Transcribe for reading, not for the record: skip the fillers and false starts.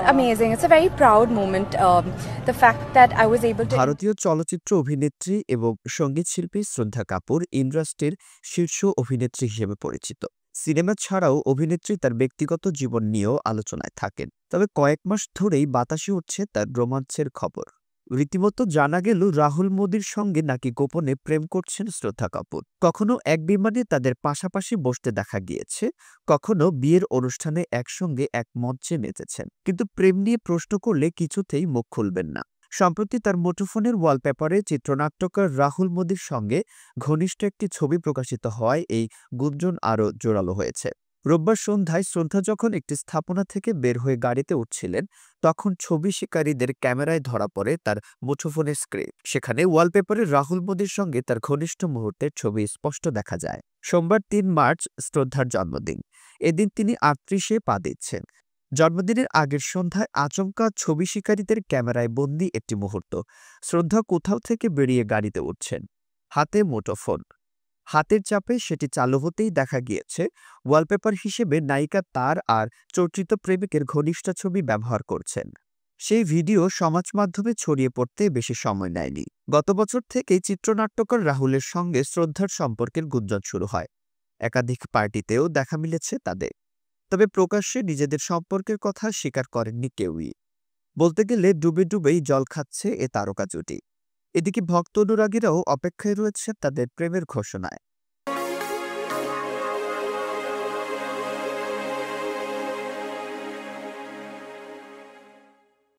amazing. It's a very proud moment. The fact that I was able to. ভারতীয় চলচ্চিত্র অভিনেত্রী এবং সঙ্গীত শিল্পী শ্রদ্ধা কাপুর ইন্ডাস্ট্রির শীর্ষ অভিনেত্রী হিসেবে পরিচিত। সিনেমা ছাড়াও অভিনেত্রী তার ব্যক্তিগত জীবন নিয়েও আলোচনায় থাকেন। তবে কয়েক মাস ধরেই বাতাসে উঠছে তার রোমাঞ্চের খবর। রীতিমতো জানা গেল রাহুল মোদির সঙ্গে নাকি গোপনে প্রেম করছেন শ্রদ্ধা কাপুর। কখনো এক বিমানে তাদের পাশাপাশি বসতে দেখা গিয়েছে, কখনো বিয়ের অনুষ্ঠানে একসঙ্গে এক মঞ্চে নেচেছেন। কিন্তু প্রেম নিয়ে প্রশ্ন করলে কিছুতেই মুখ খুলবেন না। সম্প্রতি তার মুঠোফোনের ওয়ালপেপারে চিত্রনাট্যকার রাহুল মোদির সঙ্গে ঘনিষ্ঠ একটি ছবি প্রকাশিত হওয়ায় এই গুঞ্জন আরও জোরালো হয়েছে। রোববার সন্ধ্যায় শ্রদ্ধা যখন একটি স্থাপনা থেকে বের হয়ে গাড়িতে উঠছিলেন, তখন ছবি শিকারীদের ক্যামেরায় ধরা পড়ে তার মুঠোফোনের স্ক্রিন। সেখানে ওয়ালপেপারে রাহুল মোদির সঙ্গে তার ঘনিষ্ঠ মুহূর্তের ছবি স্পষ্ট দেখা যায়। সোমবার ৩ মার্চ শ্রদ্ধার জন্মদিন। এদিন তিনি ৩৮-এ পা দিচ্ছেন। জন্মদিনের আগের সন্ধ্যায় আচমকা ছবি শিকারীদের ক্যামেরায় বন্দী একটি মুহূর্ত। শ্রদ্ধা কোথাও থেকে বেরিয়ে গাড়িতে উঠছেন, হাতে মুঠোফোন। হাতের চাপে সেটি চালু হতেই দেখা গিয়েছে ওয়ালপেপার হিসেবে নায়িকা তার আর চর্চিত প্রেমিকের ঘনিষ্ঠ ছবি ব্যবহার করছেন। সেই ভিডিও সমাজ মাধ্যমে ছড়িয়ে পড়তে বেশি সময় নেয়নি। গত বছর থেকেই চিত্রনাট্যকার রাহুলের সঙ্গে শ্রদ্ধার সম্পর্কের গুঞ্জন শুরু হয়। একাধিক পার্টিতেও দেখা মিলেছে তাদের। তবে প্রকাশ্যে নিজেদের সম্পর্কের কথা স্বীকার করেননি কেউই। বলতে গেলে ডুবে ডুবেই জল খাচ্ছে এ তারকা জুটি। এদিকে ভক্ত অনুরাগীরাও অপেক্ষায় রয়েছে তাদের প্রেমের ঘোষণায়।